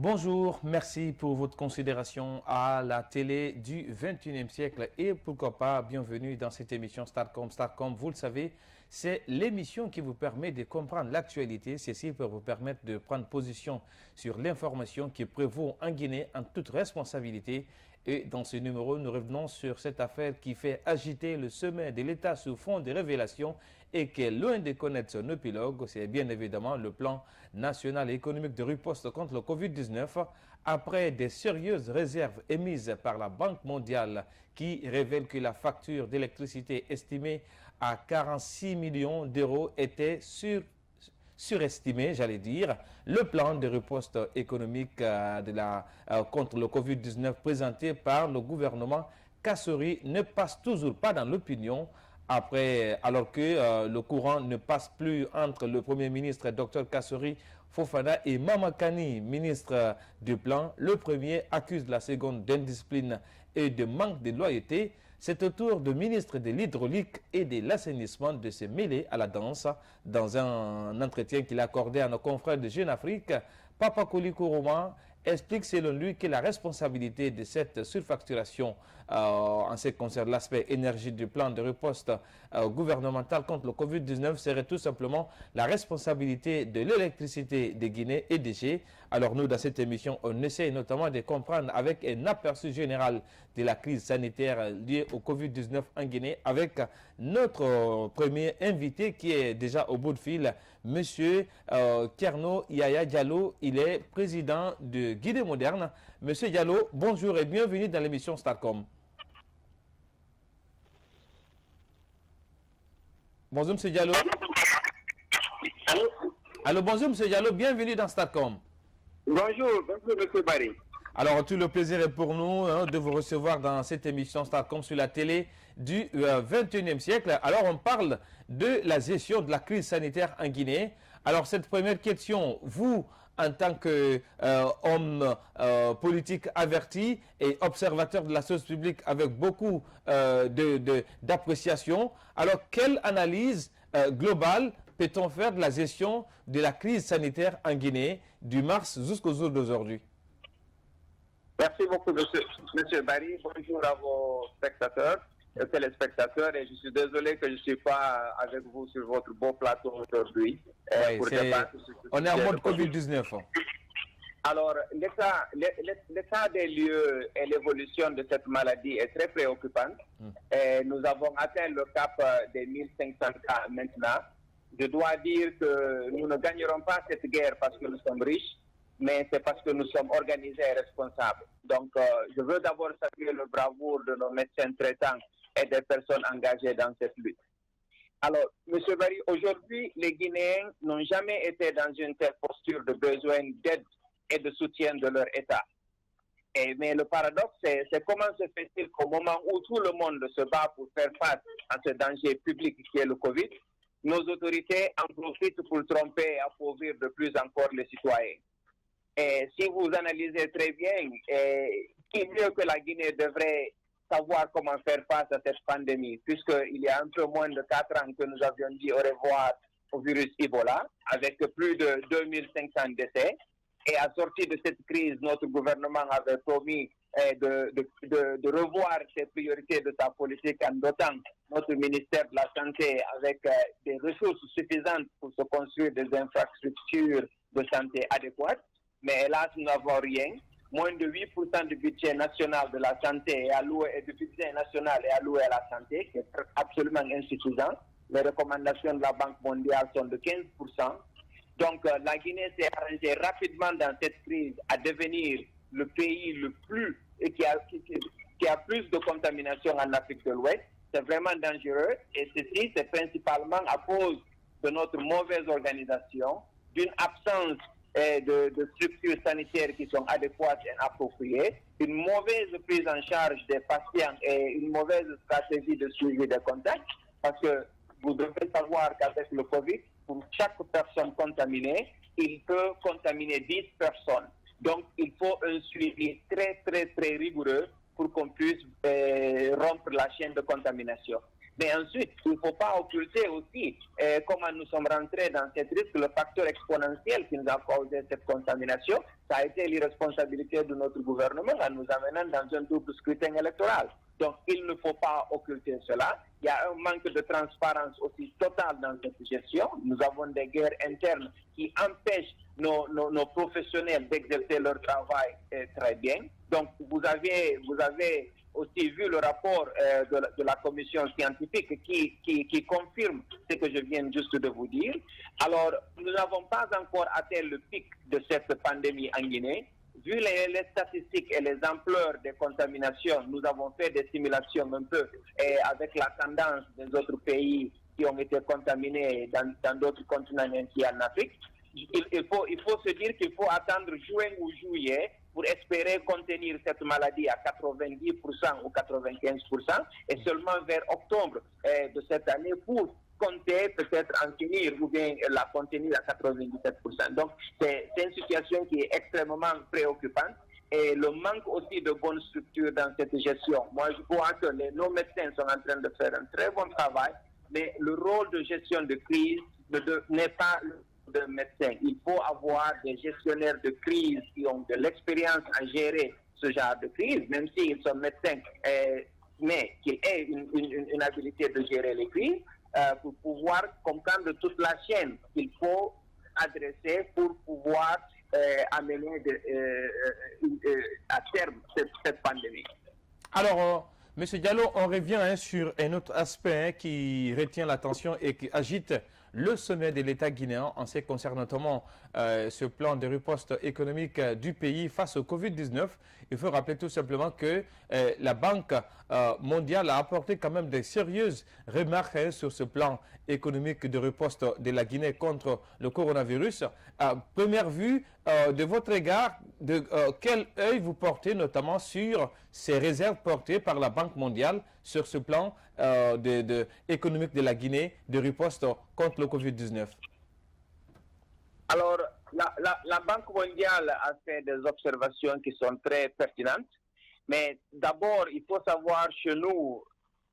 Bonjour, merci pour votre considération à la télé du 21e siècle et pourquoi pas, bienvenue dans cette émission Startcom. Startcom, vous le savez, c'est l'émission qui vous permet de comprendre l'actualité. Ceci peut vous permettre de prendre position sur l'information qui prévaut en Guinée en toute responsabilité. Et dans ce numéro, nous revenons sur cette affaire qui fait agiter le sommet de l'État sous fond de révélations et qui est loin de connaître son épilogue. C'est bien évidemment le plan national et économique de riposte contre le Covid-19 après des sérieuses réserves émises par la Banque mondiale qui révèle que la facture d'électricité estimée à 46 millions d'euros était surestimé, j'allais dire. Le plan de riposte économique contre le Covid-19 présenté par le gouvernement Kassori ne passe toujours pas dans l'opinion. Alors que le courant ne passe plus entre le Premier ministre Dr Kassori Fofana et Mamakani, ministre du plan. Le premier accuse la seconde d'indiscipline et de manque de loyauté. C'est au tour du ministre de l'Hydraulique et de l'Assainissement de se mêler à la danse. Dans un entretien qu'il a accordé à nos confrères de Jeune Afrique, Papa Koli Kourouma explique selon lui que la responsabilité de cette surfacturation en ce qui concerne l'aspect énergie du plan de riposte gouvernemental contre le Covid-19 serait tout simplement la responsabilité de l'électricité de Guinée et des G. Alors nous, dans cette émission, on essaie notamment de comprendre avec un aperçu général de la crise sanitaire liée au Covid-19 en Guinée avec notre premier invité qui est déjà au bout de fil, Monsieur Thierno Yaya Diallo. Il est président de Guinée Moderne. Monsieur Diallo, bonjour et bienvenue dans l'émission Startcom. Bonjour Monsieur Diallo. Allô, bonjour Monsieur Diallo, bienvenue dans Startcom. Bonjour Monsieur Barry. Alors, tout le plaisir est pour nous de vous recevoir dans cette émission Startcom sur la télé du 21e siècle. Alors, on parle de la gestion de la crise sanitaire en Guinée. Alors, cette première question, vous, en tant qu'homme politique averti et observateur de la chose publique avec beaucoup d'appréciation, alors, quelle analyse globale peut-on faire de la gestion de la crise sanitaire en Guinée du mars jusqu'au jour d'aujourd'hui? Merci beaucoup, monsieur Barry. Bonjour à vos spectateurs, téléspectateurs, et je suis désolé que je ne suis pas avec vous sur votre beau plateau aujourd'hui. On est en mode Covid-19. Alors, l'état des lieux et l'évolution de cette maladie est très préoccupante. Et nous avons atteint le cap des 1500 cas maintenant. Je dois dire que nous ne gagnerons pas cette guerre parce que nous sommes riches, mais c'est parce que nous sommes organisés et responsables. Donc, je veux d'abord saluer le bravoure de nos médecins traitants et des personnes engagées dans cette lutte. Alors, M. Barry, aujourd'hui, les Guinéens n'ont jamais été dans une telle posture de besoin d'aide et de soutien de leur État. Mais le paradoxe, c'est comment se fait-il qu'au moment où tout le monde se bat pour faire face à ce danger public qui est le Covid, nos autorités en profitent pour tromper et appauvrir de plus encore les citoyens. Et si vous analysez très bien, qui mieux que la Guinée devrait savoir comment faire face à cette pandémie, puisqu'il y a un peu moins de 4 ans que nous avions dit au revoir au virus Ebola, avec plus de 2500 décès. Et à sortir de cette crise, notre gouvernement avait promis de revoir ses priorités de sa politique en dotant notre ministère de la Santé avec des ressources suffisantes pour se construire des infrastructures de santé adéquates. Mais hélas, nous n'avons rien. Moins de 8% du budget national de la santé est alloué, et du budget national est alloué à la santé, qui est absolument insuffisant. Les recommandations de la Banque mondiale sont de 15%. Donc, la Guinée s'est arrangée rapidement dans cette crise à devenir le pays le plus, et qui a plus de contamination en Afrique de l'Ouest. C'est vraiment dangereux. Et ceci, c'est principalement à cause de notre mauvaise organisation, d'une absence de structures sanitaires qui sont adéquates et appropriées, une mauvaise prise en charge des patients et une mauvaise stratégie de suivi des contacts, parce que vous devez savoir qu'avec le Covid, pour chaque personne contaminée, il peut contaminer 10 personnes. Donc, il faut un suivi très, très, très rigoureux pour qu'on puisse rompre la chaîne de contamination. Mais ensuite, il ne faut pas occulter aussi comment nous sommes rentrés dans cette risque, le facteur exponentiel qui nous a causé cette contamination. Ça a été l'irresponsabilité de notre gouvernement en nous amenant dans un double scrutin électoral. Donc, il ne faut pas occulter cela. Il y a un manque de transparence aussi total dans cette gestion. Nous avons des guerres internes qui empêchent nos professionnels d'exercer leur travail très bien. Donc, vous avez aussi vu le rapport de la commission scientifique qui confirme ce que je viens juste de vous dire. Alors, nous n'avons pas encore atteint le pic de cette pandémie en Guinée. Vu les statistiques et les ampleurs des contaminations, nous avons fait des simulations un peu avec la tendance des autres pays qui ont été contaminés dans d'autres continents ainsi en Afrique. Il faut se dire qu'il faut attendre juin ou juillet pour espérer contenir cette maladie à 90% ou 95% et seulement vers octobre de cette année pour compter peut-être en finir ou bien la contenir à 97%. Donc c'est une situation qui est extrêmement préoccupante et le manque aussi de bonnes structures dans cette gestion. Moi je crois que nos médecins sont en train de faire un très bon travail, mais le rôle de gestion de crise n'est pas de médecins. Il faut avoir des gestionnaires de crise qui ont de l'expérience à gérer ce genre de crise, même s'ils sont médecins, mais qu'ils aient une habilité de gérer les crises pour pouvoir comprendre toute la chaîne qu'il faut adresser pour pouvoir amener à terme cette pandémie. Alors, M. Diallo, on revient sur un autre aspect qui retient l'attention et qui agite le sommet de l'État guinéen en ce qui concerne notamment ce plan de riposte économique du pays face au Covid-19. Il faut rappeler tout simplement que la Banque mondiale a apporté quand même de sérieuses remarques sur ce plan économique de riposte de la Guinée contre le coronavirus. À première vue, de votre égard, quel œil vous portez notamment sur ces réserves portées par la Banque mondiale sur ce plan économique de la Guinée de riposte contre le Covid-19? Alors, la Banque mondiale a fait des observations qui sont très pertinentes, mais d'abord, il faut savoir chez nous,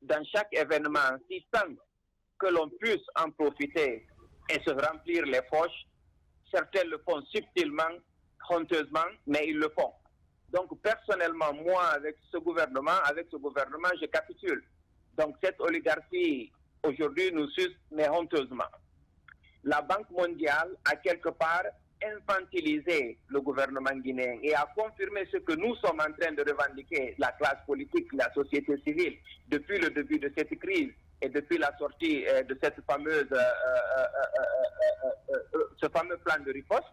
dans chaque événement, si tant que l'on puisse en profiter et se remplir les poches, certains le font subtilement, honteusement, mais ils le font. Donc, personnellement, moi, avec ce gouvernement, je capitule. Donc, cette oligarchie, aujourd'hui, nous suce, mais honteusement. La Banque mondiale a quelque part infantilisé le gouvernement guinéen et a confirmé ce que nous sommes en train de revendiquer, la classe politique, la société civile, depuis le début de cette crise et depuis la sortie de cette ce fameux plan de riposte.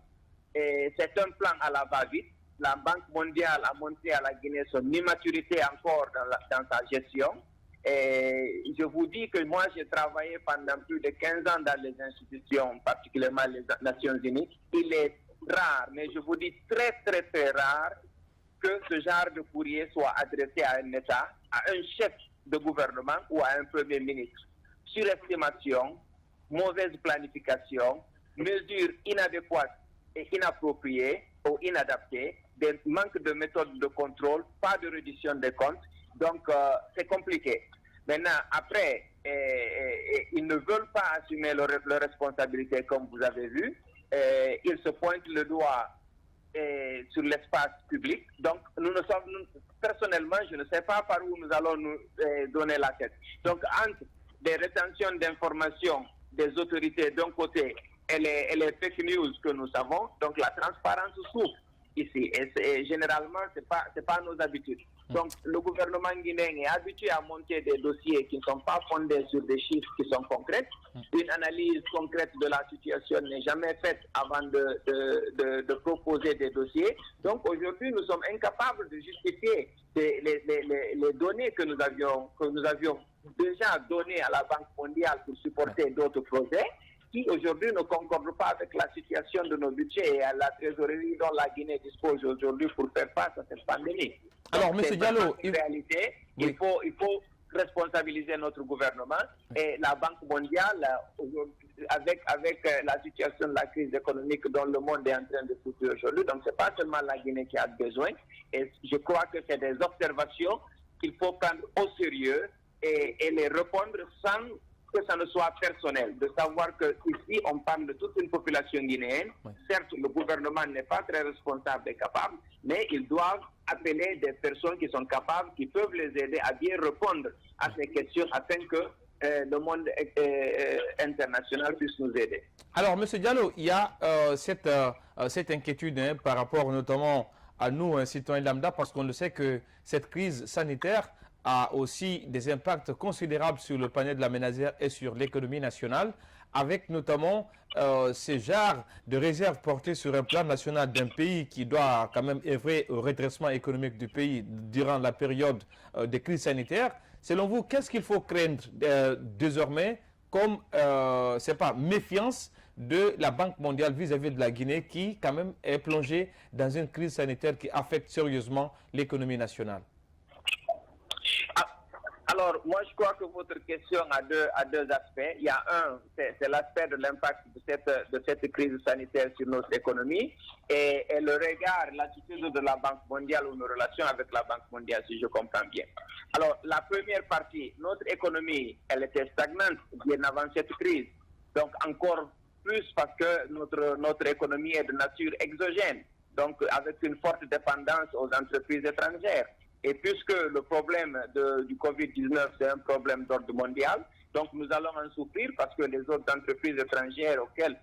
C'est un plan à la va-vite. La Banque mondiale a montré à la Guinée son immaturité encore dans sa gestion. Et je vous dis que moi, j'ai travaillé pendant plus de 15 ans dans les institutions, particulièrement les Nations Unies. Il est rare, mais je vous dis très, très, très rare que ce genre de courrier soit adressé à un État, à un chef de gouvernement ou à un Premier ministre. Surestimation, mauvaise planification, mesures inadéquates et inappropriées ou inadaptées, des manques de méthodes de contrôle, pas de reddition des comptes. Donc, c'est compliqué. Maintenant, après, ils ne veulent pas assumer leurs responsabilités, comme vous avez vu. Ils se pointent le doigt sur l'espace public. Donc, personnellement, je ne sais pas par où nous allons nous donner la tête. Donc, entre des rétentions d'informations des autorités d'un côté et les fake news que nous savons, donc la transparence souffre ici. Et généralement, ce n'est pas nos habitudes. Donc, le gouvernement guinéen est habitué à monter des dossiers qui ne sont pas fondés sur des chiffres qui sont concrets. Une analyse concrète de la situation n'est jamais faite avant de proposer des dossiers. Donc, aujourd'hui, nous sommes incapables de justifier les données que nous avions déjà données à la Banque mondiale pour supporter d'autres projets, qui aujourd'hui ne concordent pas avec la situation de nos budgets et à la trésorerie dont la Guinée dispose aujourd'hui pour faire face à cette pandémie. Alors, M. Diallo, en réalité, il faut responsabiliser notre gouvernement et la Banque mondiale, avec la situation de la crise économique dont le monde est en train de souffrir aujourd'hui. Donc, ce n'est pas seulement la Guinée qui a besoin. Et je crois que c'est des observations qu'il faut prendre au sérieux et les répondre sans que ça ne soit personnel, de savoir que ici on parle de toute une population guinéenne. Oui. Certes, le gouvernement n'est pas très responsable et capable, mais ils doivent appeler des personnes qui sont capables, qui peuvent les aider à bien répondre à ces questions afin que le monde international puisse nous aider. Alors, M. Diallo, il y a cette inquiétude par rapport notamment à nous, citoyens lambda, parce qu'on le sait que cette crise sanitaire a aussi des impacts considérables sur le panier de la ménagère et sur l'économie nationale, avec notamment ces genres de réserves portées sur un plan national d'un pays qui doit quand même œuvrer au redressement économique du pays durant la période de crise sanitaire. Selon vous, qu'est-ce qu'il faut craindre désormais comme, méfiance de la Banque mondiale vis-à-vis de la Guinée qui quand même est plongée dans une crise sanitaire qui affecte sérieusement l'économie nationale? Alors, moi, je crois que votre question a deux aspects. Il y a un, c'est l'aspect de l'impact de cette crise sanitaire sur notre économie et le regard, l'attitude de la Banque mondiale ou nos relations avec la Banque mondiale, si je comprends bien. Alors, la première partie, notre économie, elle était stagnante bien avant cette crise. Donc, encore plus parce que notre économie est de nature exogène, donc avec une forte dépendance aux entreprises étrangères. Et puisque le problème du Covid-19, c'est un problème d'ordre mondial, donc nous allons en souffrir parce que les autres entreprises étrangères auxquelles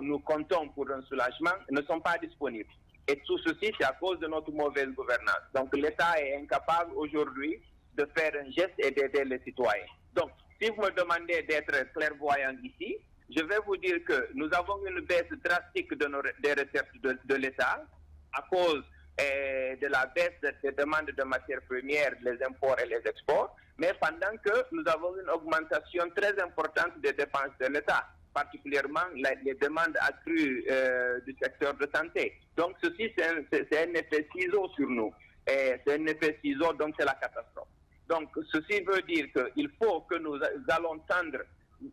nous comptons pour un soulagement ne sont pas disponibles. Et tout ceci, c'est à cause de notre mauvaise gouvernance. Donc l'État est incapable aujourd'hui de faire un geste et d'aider les citoyens. Donc, si vous me demandez d'être clairvoyant ici, je vais vous dire que nous avons une baisse drastique des recettes de l'État à cause de la baisse des demandes de matières premières, les imports et les exports, mais pendant que nous avons une augmentation très importante des dépenses de l'État, particulièrement les demandes accrues du secteur de santé. Donc ceci, c'est un effet ciseau sur nous. C'est un effet ciseau, donc c'est la catastrophe. Donc ceci veut dire qu'il faut que nous allons tendre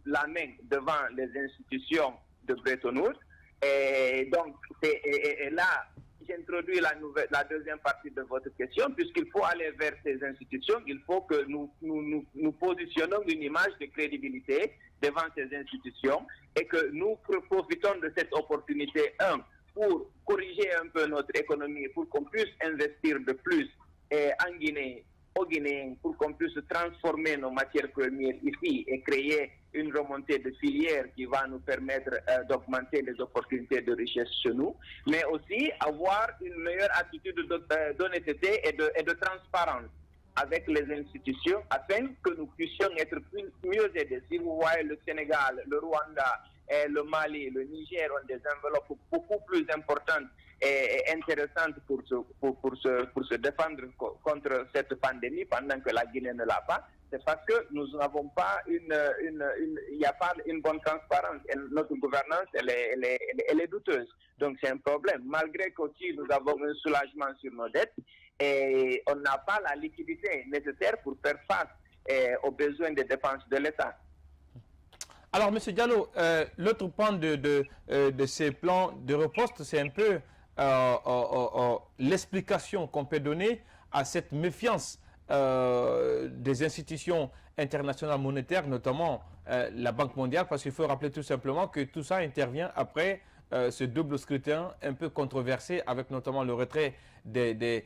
la main devant les institutions de Bretton Woods. Et donc, et là, j'introduis la deuxième partie de votre question, puisqu'il faut aller vers ces institutions, il faut que nous positionnons une image de crédibilité devant ces institutions et que nous profitons de cette opportunité, pour corriger un peu notre économie, pour qu'on puisse investir de plus en Guinée, aux Guinéens, pour qu'on puisse transformer nos matières premières ici et créer une remontée de filières qui va nous permettre d'augmenter les opportunités de richesse chez nous, mais aussi avoir une meilleure attitude d'honnêteté et de transparence avec les institutions afin que nous puissions être mieux aidés. Si vous voyez le Sénégal, le Rwanda, le Mali, le Niger ont des enveloppes beaucoup plus importantes et intéressante pour se défendre contre cette pandémie pendant que la Guinée ne l'a pas, c'est parce que nous n'avons pas il n'y a pas une bonne transparence et notre gouvernance elle est douteuse. Donc c'est un problème. Malgré qu'aussi nous avons un soulagement sur nos dettes et on n'a pas la liquidité nécessaire pour faire face aux besoins des dépenses de l'État. Alors, M. Diallo, l'autre point de ces plans de riposte, c'est un peu l'explication qu'on peut donner à cette méfiance des institutions internationales monétaires, notamment la Banque mondiale, parce qu'il faut rappeler tout simplement que tout ça intervient après ce double scrutin un peu controversé avec notamment le retrait des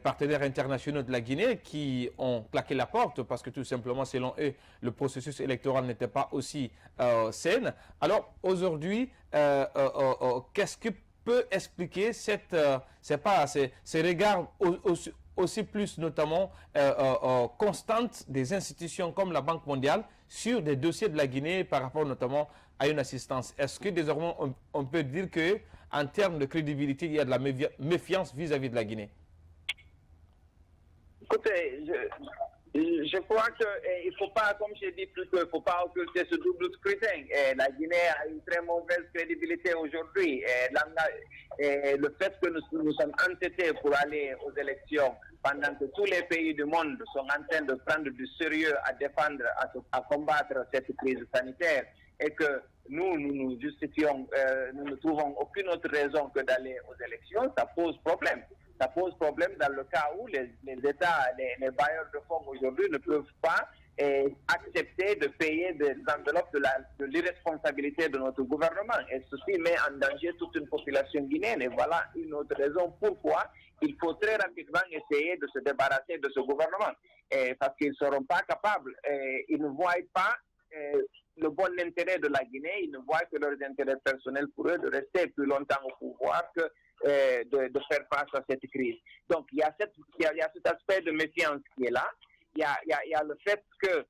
partenaires internationaux de la Guinée qui ont claqué la porte parce que tout simplement, selon eux, le processus électoral n'était pas aussi sain. Alors aujourd'hui, qu'est-ce que peut expliquer ces regards aussi plus notamment constantes des institutions comme la Banque mondiale sur des dossiers de la Guinée par rapport notamment à une assistance? Est-ce que désormais on peut dire que en termes de crédibilité, il y a de la méfiance vis-à-vis de la Guinée? Écoutez, je crois qu'il ne faut pas, comme j'ai dit plus tôt, il ne faut pas occulter ce double scrutin. La Guinée a une très mauvaise crédibilité aujourd'hui. Le fait que nous sommes entêtés pour aller aux élections pendant que tous les pays du monde sont en train de prendre du sérieux à défendre, à combattre cette crise sanitaire et que nous justifions, nous ne trouvons aucune autre raison que d'aller aux élections, ça pose problème. Ça pose problème dans le cas où les États, les bailleurs de fonds aujourd'hui ne peuvent pas accepter de payer des enveloppes de l'irresponsabilité de notre gouvernement. Et ceci met en danger toute une population guinéenne. Et voilà une autre raison pourquoi il faut très rapidement essayer de se débarrasser de ce gouvernement. Parce qu'ils ne seront pas capables. Ils ne voient pas le bon intérêt de la Guinée, ils ne voient que leurs intérêts personnels pour eux de rester plus longtemps au pouvoir que de faire face à cette crise. Donc il y a cet aspect de méfiance qui est là. Il y a le fait que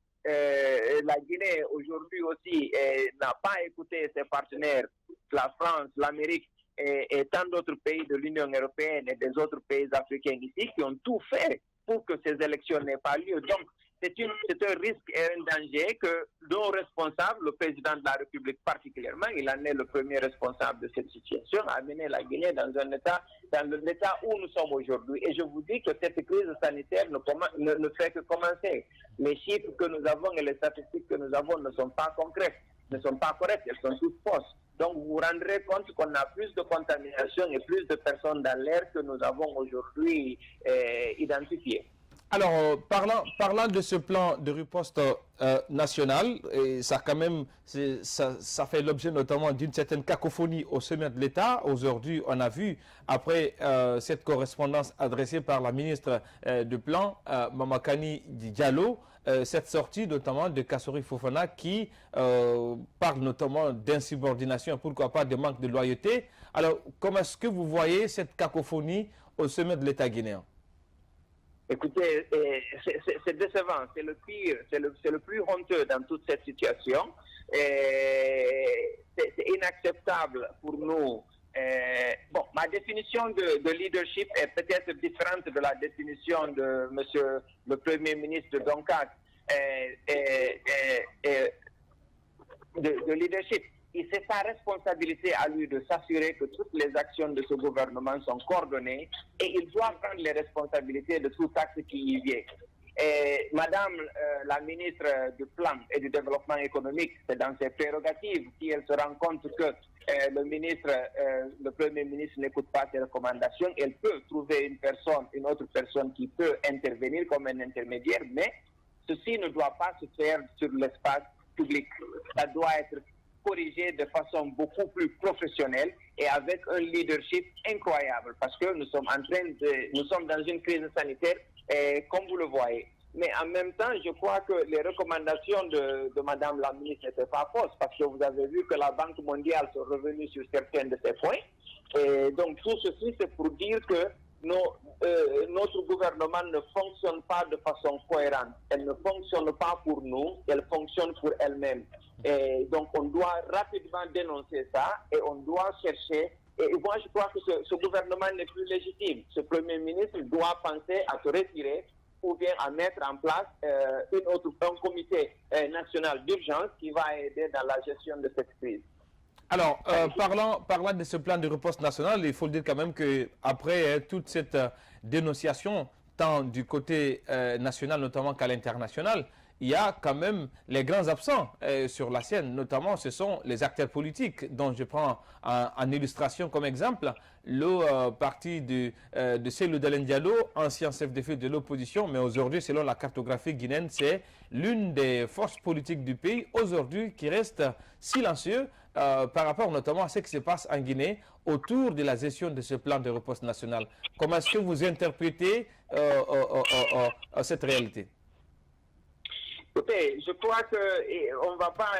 la Guinée aujourd'hui aussi n'a pas écouté ses partenaires, la France, l'Amérique et tant d'autres pays de l'Union européenne et des autres pays africains ici qui ont tout fait pour que ces élections n'aient pas lieu. Donc c'est un risque et un danger que nos responsables, le président de la République particulièrement, il en est le premier responsable de cette situation, a amené la Guinée dans l'état où nous sommes aujourd'hui. Et je vous dis que cette crise sanitaire ne fait que commencer. Les chiffres que nous avons et les statistiques que nous avons ne sont pas concrètes, ne sont pas correctes, elles sont toutes fausses. Donc vous vous rendrez compte qu'on a plus de contamination et plus de personnes dans l'air que nous avons aujourd'hui identifiées. Alors, parlant de ce plan de riposte national, et ça quand même, ça fait l'objet notamment d'une certaine cacophonie au sommet de l'État. Aujourd'hui, on a vu, après cette correspondance adressée par la ministre du Plan, Mamakani Diallo, cette sortie notamment de Kassori Fofana qui parle notamment d'insubordination, pourquoi pas de manque de loyauté. Alors, comment est-ce que vous voyez cette cacophonie au sommet de l'État guinéen? Écoutez, c'est décevant, c'est le pire, c'est le plus honteux dans toute cette situation. C'est inacceptable pour nous. Bon, ma définition de leadership est peut-être différente de la définition de Monsieur le Premier ministre de Doncac de leadership. Et c'est sa responsabilité à lui de s'assurer que toutes les actions de ce gouvernement sont coordonnées et il doit prendre les responsabilités de tout acte qui y vient. Madame la ministre du Plan et du Développement économique, c'est dans ses prérogatives, si elle se rend compte que le Premier ministre n'écoute pas ses recommandations, elle peut trouver une autre personne qui peut intervenir comme un intermédiaire, mais ceci ne doit pas se faire sur l'espace public. Ça doit être corrigé de façon beaucoup plus professionnelle et avec un leadership incroyable parce que nous sommes dans une crise sanitaire comme vous le voyez. Mais en même temps, je crois que les recommandations de Madame la ministre n'étaient pas fausses parce que vous avez vu que la Banque mondiale est revenue sur certains de ces points. Et donc tout ceci, c'est pour dire que notre gouvernement ne fonctionne pas de façon cohérente. Elle ne fonctionne pas pour nous, elle fonctionne pour elle-même. Et donc on doit rapidement dénoncer ça et on doit chercher. Et moi je crois que ce gouvernement n'est plus légitime. Ce Premier ministre doit penser à se retirer ou bien à mettre en place un comité national d'urgence qui va aider dans la gestion de cette crise. Alors, parlant de ce plan de riposte national, il faut dire quand même qu'après toute cette dénonciation, tant du côté national notamment qu'à l'international, il y a quand même les grands absents sur la scène, notamment ce sont les acteurs politiques dont je prends en illustration comme exemple le parti de Cellou Dalein Diallo, ancien chef de file de l'opposition, mais aujourd'hui selon la cartographie guinéenne, c'est l'une des forces politiques du pays aujourd'hui qui reste silencieux par rapport notamment à ce qui se passe en Guinée autour de la gestion de ce plan de riposte national. Comment est-ce que vous interprétez cette réalité? Écoutez, je crois que on va pas.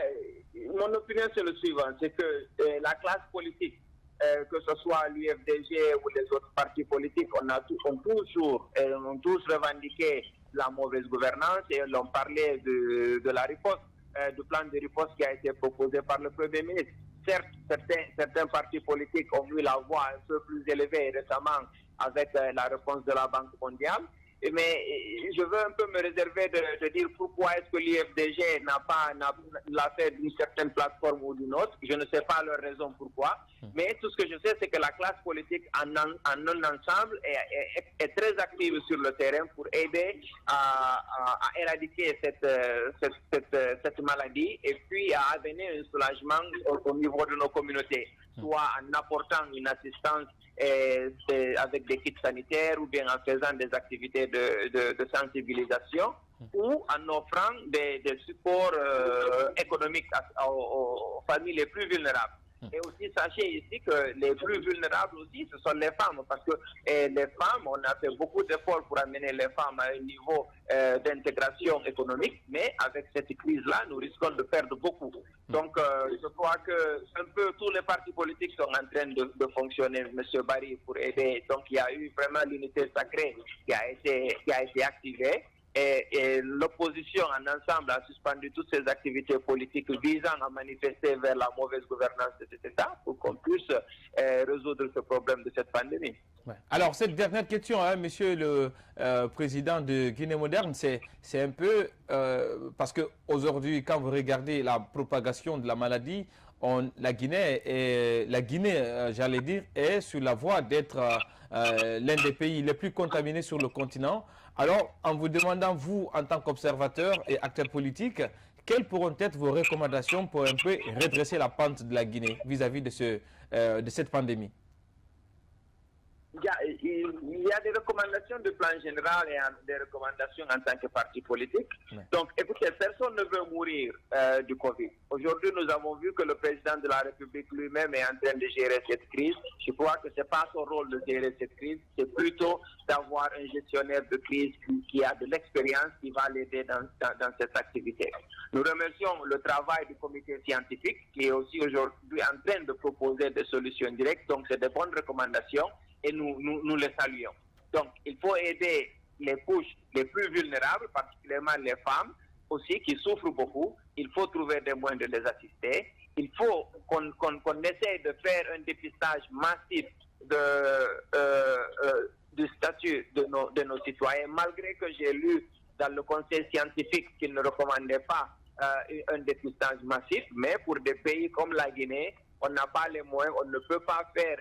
Mon opinion c'est le suivant, c'est que la classe politique, que ce soit l'UFDG ou les autres partis politiques, ont tous revendiqué la mauvaise gouvernance et on parlait de la riposte, du plan de riposte qui a été proposé par le Premier ministre. Certes, certains partis politiques ont eu la voix un peu plus élevée récemment avec la réponse de la Banque mondiale. Mais je veux un peu me réserver de dire pourquoi est-ce que l'IFDG l'a fait d'une certaine plateforme ou d'une autre. Je ne sais pas leur raison pourquoi. Mais tout ce que je sais, c'est que la classe politique en un ensemble est très active sur le terrain pour aider à éradiquer cette maladie et puis à amener un soulagement au niveau de nos communautés. soit en apportant une assistance avec des kits sanitaires ou bien en faisant des activités de sensibilisation ou en offrant des supports économiques aux familles les plus vulnérables. Et aussi, sachez ici que les plus vulnérables aussi, ce sont les femmes, parce que les femmes, on a fait beaucoup d'efforts pour amener les femmes à un niveau d'intégration économique, mais avec cette crise-là, nous risquons de perdre beaucoup. Donc, je crois que un peu tous les partis politiques sont en train de fonctionner, M. Barry, pour aider. Donc, il y a eu vraiment l'unité sacrée qui a été activée. Et l'opposition en ensemble a suspendu toutes ses activités politiques visant à manifester vers la mauvaise gouvernance de cet État pour qu'on puisse résoudre ce problème de cette pandémie. Ouais. Alors, cette dernière question, hein, monsieur le président de Guinée moderne, c'est un peu parce qu'aujourd'hui, quand vous regardez la propagation de la maladie, la Guinée, j'allais dire, est sur la voie d'être l'un des pays les plus contaminés sur le continent. Alors, en vous demandant, vous, en tant qu'observateur et acteur politique, quelles pourront être vos recommandations pour un peu redresser la pente de la Guinée vis-à-vis de cette pandémie? Il y a des recommandations de plan général et des recommandations en tant que parti politique. Ouais. Donc, écoutez, personne ne veut mourir du Covid. Aujourd'hui, nous avons vu que le président de la République lui-même est en train de gérer cette crise. Je crois que ce n'est pas son rôle de gérer cette crise, c'est plutôt d'avoir un gestionnaire de crise qui a de l'expérience, qui va l'aider dans cette activité. Nous remercions le travail du comité scientifique qui est aussi aujourd'hui en train de proposer des solutions directes. Donc, c'est de bonnes recommandations. Et nous les saluons. Donc, il faut aider les couches les plus vulnérables, particulièrement les femmes aussi, qui souffrent beaucoup. Il faut trouver des moyens de les assister. Il faut qu'on essaie de faire un dépistage massif du statut de nos citoyens, malgré que j'ai lu dans le conseil scientifique qu'il ne recommandait pas un dépistage massif, mais pour des pays comme la Guinée, on n'a pas les moyens, on ne peut pas faire.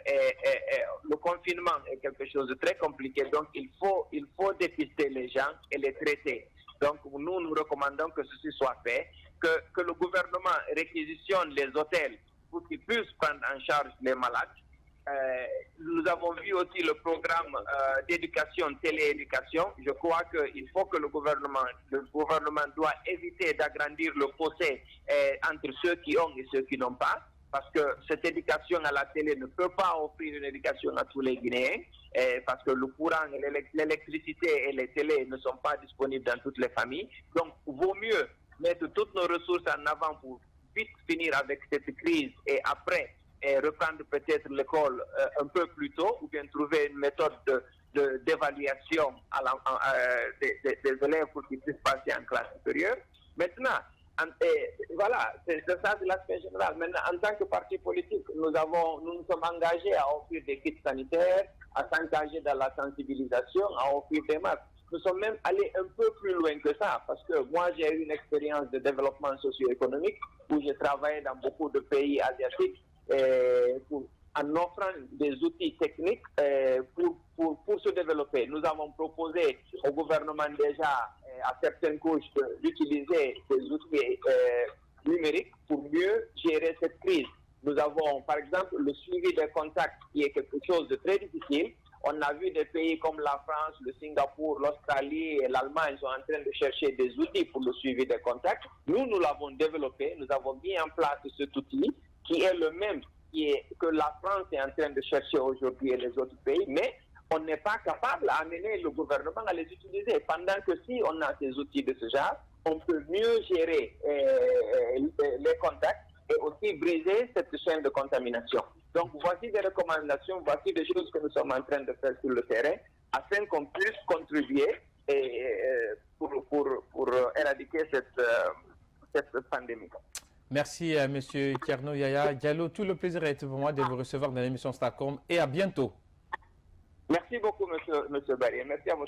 Le confinement est quelque chose de très compliqué, donc il faut dépister les gens et les traiter. Donc nous recommandons que ceci soit fait, que le gouvernement réquisitionne les hôtels pour qu'ils puissent prendre en charge les malades. Nous avons vu aussi le programme d'éducation, télééducation. Je crois qu'il faut que le gouvernement doit éviter d'agrandir le fossé entre ceux qui ont et ceux qui n'ont pas. Parce que cette éducation à la télé ne peut pas offrir une éducation à tous les Guinéens, parce que le courant, l'électricité et les télés ne sont pas disponibles dans toutes les familles. Donc, vaut mieux mettre toutes nos ressources en avant pour vite finir avec cette crise et après reprendre peut-être l'école un peu plus tôt ou bien trouver une méthode d'évaluation des élèves pour qu'ils puissent passer en classe supérieure. Maintenant, voilà, c'est ça, c'est l'aspect général. Maintenant, en tant que parti politique, nous nous sommes engagés à offrir des kits sanitaires, à s'engager dans la sensibilisation, à offrir des masques. Nous sommes même allés un peu plus loin que ça, parce que moi, j'ai eu une expérience de développement socio-économique où j'ai travaillé dans beaucoup de pays asiatiques en offrant des outils techniques pour se développer. Nous avons proposé au gouvernement déjà à certaines couches d'utiliser des outils numériques pour mieux gérer cette crise. Nous avons, par exemple, le suivi des contacts qui est quelque chose de très difficile. On a vu des pays comme la France, le Singapour, l'Australie et l'Allemagne sont en train de chercher des outils pour le suivi des contacts. Nous l'avons développé, nous avons mis en place cet outil qui est le même que la France est en train de chercher aujourd'hui et les autres pays, mais on n'est pas capable d'amener le gouvernement à les utiliser. Pendant que si on a ces outils de ce genre, on peut mieux gérer les contacts et aussi briser cette chaîne de contamination. Donc voici des recommandations, voici des choses que nous sommes en train de faire sur le terrain afin qu'on puisse contribuer pour éradiquer cette pandémie. Merci à M. Thierno Yaya Diallo. Tout le plaisir a été pour moi de vous recevoir dans l'émission Starcom et à bientôt. Merci beaucoup, M. Barry. Merci à vous.